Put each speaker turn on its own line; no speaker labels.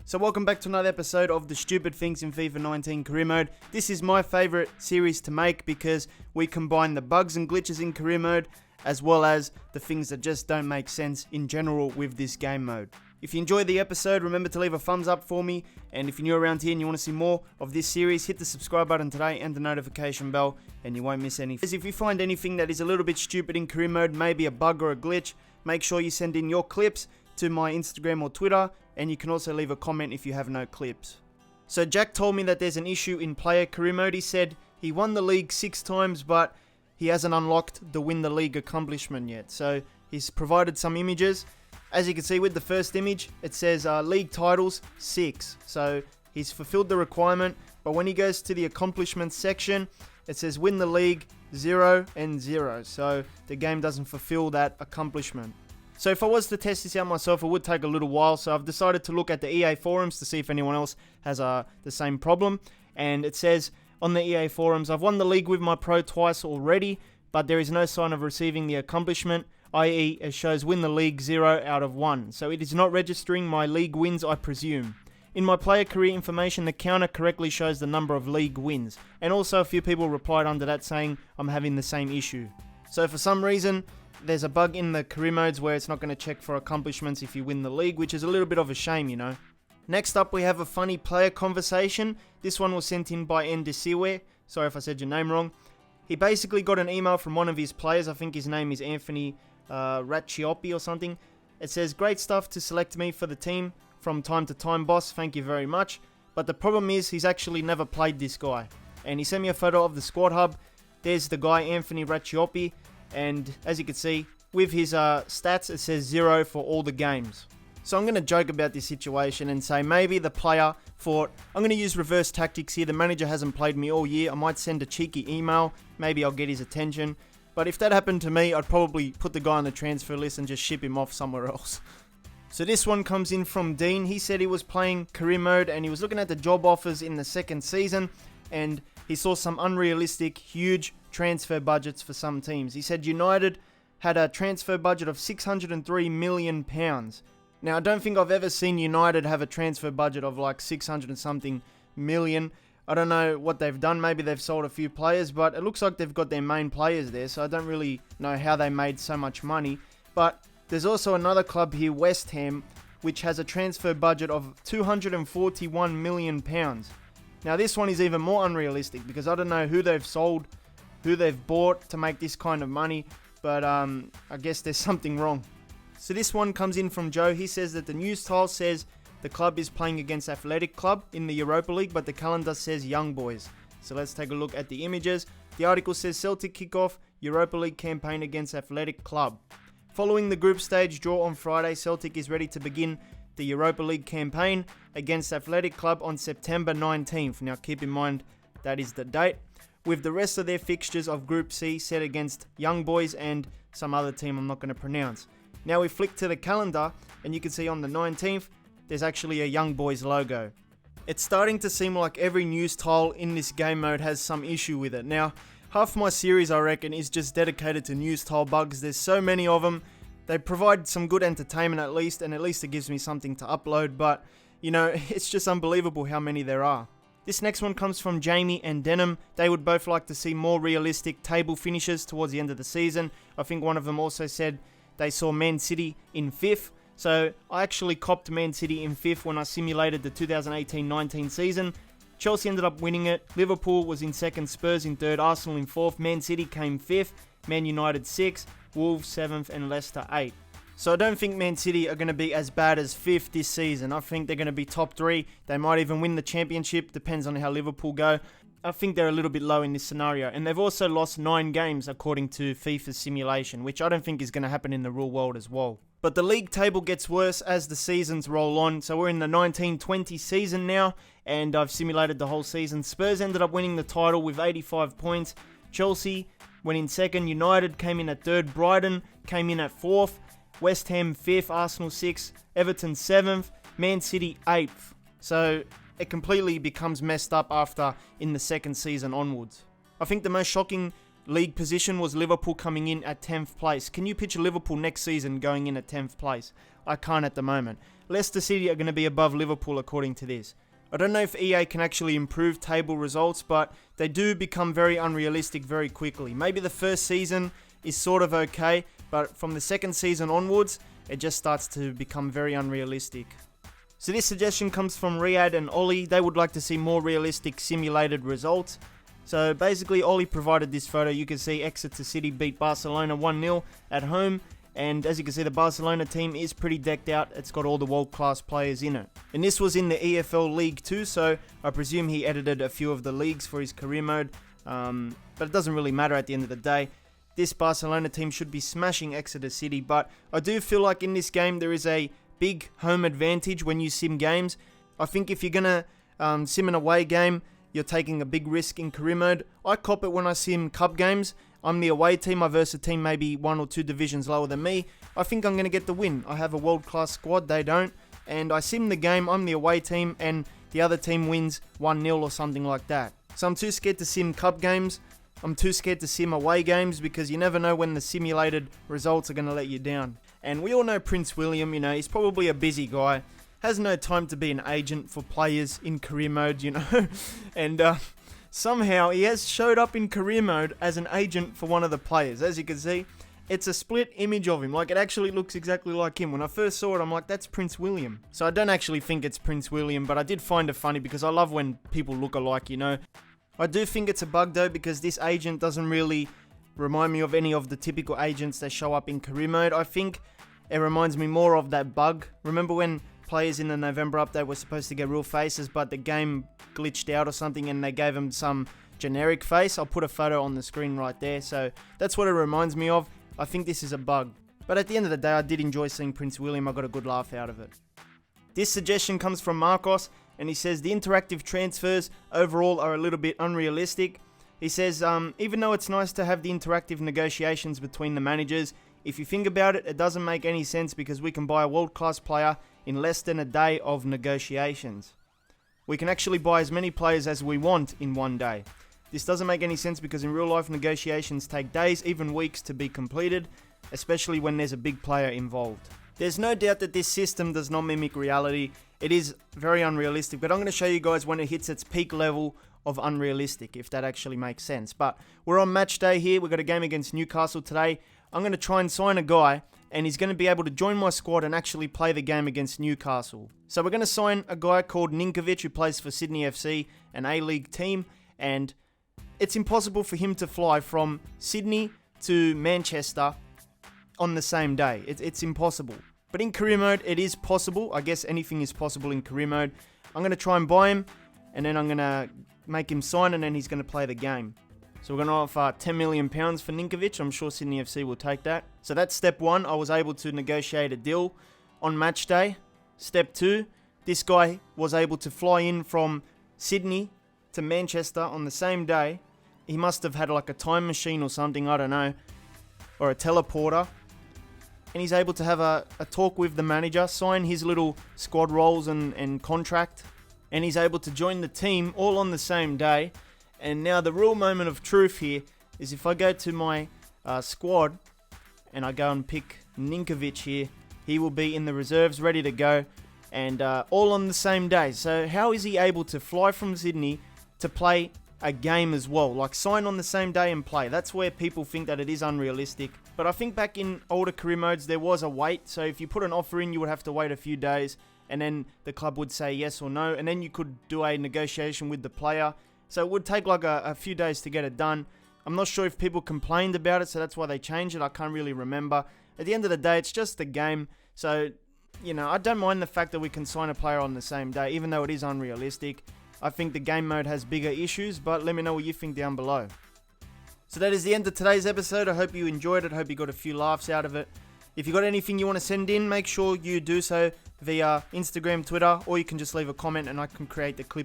So welcome back to another episode of the Stupid Things in FIFA 19 Career Mode. This is my favourite series to make because we combine the bugs and glitches in Career Mode as well as the things that just don't make sense in general with this game mode. If you enjoyed the episode, remember to leave a thumbs up for me, and if you're new around here and you want to see more of this series, hit the subscribe button today and the notification bell and you won't miss anything. If you find anything that is a little bit stupid in Career Mode, maybe a bug or a glitch, make sure you send in your clips to my Instagram or Twitter, and you can also leave a comment if you have no clips. So Jack told me that there's an issue in player Career Mode. He said he won the league 6 times, but he hasn't unlocked the win the league accomplishment yet. So he's provided some images. As you can see with the first image, it says league titles 6. So he's fulfilled the requirement, but when he goes to the accomplishments section, it says win the league 0 and 0. So the game doesn't fulfill that accomplishment. So if I was to test this out myself, it would take a little while. So I've decided to look at the EA forums to see if anyone else has the same problem. And it says on the EA forums, I've won the league with my pro twice already, but there is no sign of receiving the accomplishment, i.e. it shows win the league 0 out of 1. So it is not registering my league wins, I presume. In my player career information, the counter correctly shows the number of league wins. And also a few people replied under that saying I'm having the same issue. So for some reason, there's a bug in the career modes where it's not going to check for accomplishments if you win the league, which is a little bit of a shame, you know. Next up, we have a funny player conversation. This one was sent in by Ndesiwe. Sorry if I said your name wrong. He basically got an email from one of his players. I think his name is Anthony Racciopi or something. It says, great stuff to select me for the team from time to time, boss. Thank you very much. But the problem is he's actually never played this guy. And he sent me a photo of the squad hub. There's the guy, Anthony Racciopi. And as you can see, with his stats, it says 0 for all the games. So I'm going to joke about this situation and say maybe the player thought, I'm going to use reverse tactics here. The manager hasn't played me all year. I might send a cheeky email. Maybe I'll get his attention. But if that happened to me, I'd probably put the guy on the transfer list and just ship him off somewhere else. So this one comes in from Dean. He said he was playing career mode and he was looking at the job offers in the second season. And he saw some unrealistic, huge transfer budgets for some teams. He said United had a transfer budget of £603 million. Now, I don't think I've ever seen United have a transfer budget of like 600 and something million. I don't know what they've done. Maybe they've sold a few players, but it looks like they've got their main players there, so I don't really know how they made so much money. But there's also another club here, West Ham, which has a transfer budget of £241 million. Now, this one is even more unrealistic because I don't know who they've sold, who they've bought to make this kind of money, but I guess there's something wrong. So this one comes in from Joe. He says that the news tile says the club is playing against Athletic Club in the Europa League, but the calendar says Young Boys. So let's take a look at the images. The article says Celtic kick off Europa League campaign against Athletic Club. Following the group stage draw on Friday, Celtic is ready to begin the Europa League campaign against Athletic Club on September 19th. Now keep in mind that is the date, with the rest of their fixtures of Group C set against Young Boys and some other team I'm not going to pronounce. Now we flick to the calendar and you can see on the 19th there's actually a Young Boys logo. It's starting to seem like every news tile in this game mode has some issue with it. Now half my series I reckon is just dedicated to news tile bugs. There's so many of them. They provide some good entertainment at least, and at least it gives me something to upload, but you know, it's just unbelievable how many there are. This next one comes from Jamie and Denham. They would both like to see more realistic table finishes towards the end of the season. I think one of them also said they saw Man City in 5th. So I actually copped Man City in 5th when I simulated the 2018-19 season. Chelsea ended up winning it. Liverpool was in 2nd, Spurs in 3rd, Arsenal in 4th. Man City came 5th, Man United 6th, Wolves 7th and Leicester 8th. So I don't think Man City are going to be as bad as 5th this season. I think they're going to be top 3. They might even win the championship. Depends on how Liverpool go. I think they're a little bit low in this scenario. And they've also lost 9 games according to FIFA's simulation, which I don't think is going to happen in the real world as well. But the league table gets worse as the seasons roll on. So we're in the 19-20 season now, and I've simulated the whole season. Spurs ended up winning the title with 85 points. Chelsea went in 2nd. United came in at 3rd. Brighton came in at 4th. West Ham 5th, Arsenal 6th, Everton 7th, Man City 8th. So it completely becomes messed up after in the second season onwards. I think the most shocking league position was Liverpool coming in at 10th place. Can you picture Liverpool next season going in at 10th place? I can't at the moment. Leicester City are going to be above Liverpool according to this. I don't know if EA can actually improve table results, but they do become very unrealistic very quickly. Maybe the first season is sort of okay, but from the second season onwards, it just starts to become very unrealistic. So this suggestion comes from Riyadh and Ollie. They would like to see more realistic simulated results. So basically, Ollie provided this photo. You can see Exeter City beat Barcelona 1-0 at home. And as you can see, the Barcelona team is pretty decked out. It's got all the world-class players in it. And this was in the EFL League 2, so I presume he edited a few of the leagues for his career mode. But it doesn't really matter at the end of the day. This Barcelona team should be smashing Exeter City, but I do feel like in this game there is a big home advantage when you sim games. I think if you're going to sim an away game, you're taking a big risk in career mode. I cop it when I sim cup games. I'm the away team, I verse a team maybe 1 or 2 divisions lower than me. I think I'm going to get the win. I have a world-class squad, they don't. And I sim the game, I'm the away team, and the other team wins 1-0 or something like that. So I'm too scared to sim cup games. I'm too scared to sim away games because you never know when the simulated results are going to let you down. And we all know Prince William, he's probably a busy guy. Has no time to be an agent for players in career mode, And somehow he has showed up in career mode as an agent for one of the players. As you can see, it's a split image of him. Like, it actually looks exactly like him. When I first saw it, I'm like, that's Prince William. So I don't actually think it's Prince William, but I did find it funny because I love when people look alike, I do think it's a bug though, because this agent doesn't really remind me of any of the typical agents that show up in career mode. I think it reminds me more of that bug. Remember when players in the November update were supposed to get real faces, but the game glitched out or something and they gave them some generic face? I'll put a photo on the screen right there. So that's what it reminds me of. I think this is a bug. But at the end of the day, I did enjoy seeing Prince William. I got a good laugh out of it. This suggestion comes from Marcos, and he says the interactive transfers overall are a little bit unrealistic. He says, even though it's nice to have the interactive negotiations between the managers, if you think about it, it doesn't make any sense because we can buy a world-class player in less than a day of negotiations. We can actually buy as many players as we want in one day. This doesn't make any sense because in real life negotiations take days, even weeks to be completed, especially when there's a big player involved. There's no doubt that this system does not mimic reality. It is very unrealistic, but I'm going to show you guys when it hits its peak level of unrealistic, if that actually makes sense. But we're on match day here. We've got a game against Newcastle today. I'm going to try and sign a guy, and he's going to be able to join my squad and actually play the game against Newcastle. So we're going to sign a guy called Ninkovic, who plays for Sydney FC, an A-League team, and it's impossible for him to fly from Sydney to Manchester on the same day. It's impossible. But in career mode, it is possible. I guess anything is possible in career mode. I'm going to try and buy him, and then I'm going to make him sign, and then he's going to play the game. So we're going to offer £10 million for Ninkovic. I'm sure Sydney FC will take that. So that's step one. I was able to negotiate a deal on match day. Step two, this guy was able to fly in from Sydney to Manchester on the same day. He must have had like a time machine or something, I don't know, or a teleporter. And he's able to have a talk with the manager, sign his little squad roles and contract, and he's able to join the team all on the same day. And now the real moment of truth here is if I go to my squad and I go and pick Ninkovic here, he will be in the reserves ready to go, and all on the same day. So how is he able to fly from Sydney to play a game as well? Like, sign on the same day and play. That's where people think that it is unrealistic. But I think back in older career modes, there was a wait. So if you put an offer in, you would have to wait a few days, and then the club would say yes or no, and then you could do a negotiation with the player. So it would take like a few days to get it done. I'm not sure if people complained about it, so that's why they changed it. I can't really remember. At the end of the day, it's just a game. So, I don't mind the fact that we can sign a player on the same day, even though it is unrealistic. I think the game mode has bigger issues, but let me know what you think down below. So that is the end of today's episode. I hope you enjoyed it. I hope you got a few laughs out of it. If you got anything you want to send in, make sure you do so via Instagram, Twitter, or you can just leave a comment and I can create the clip as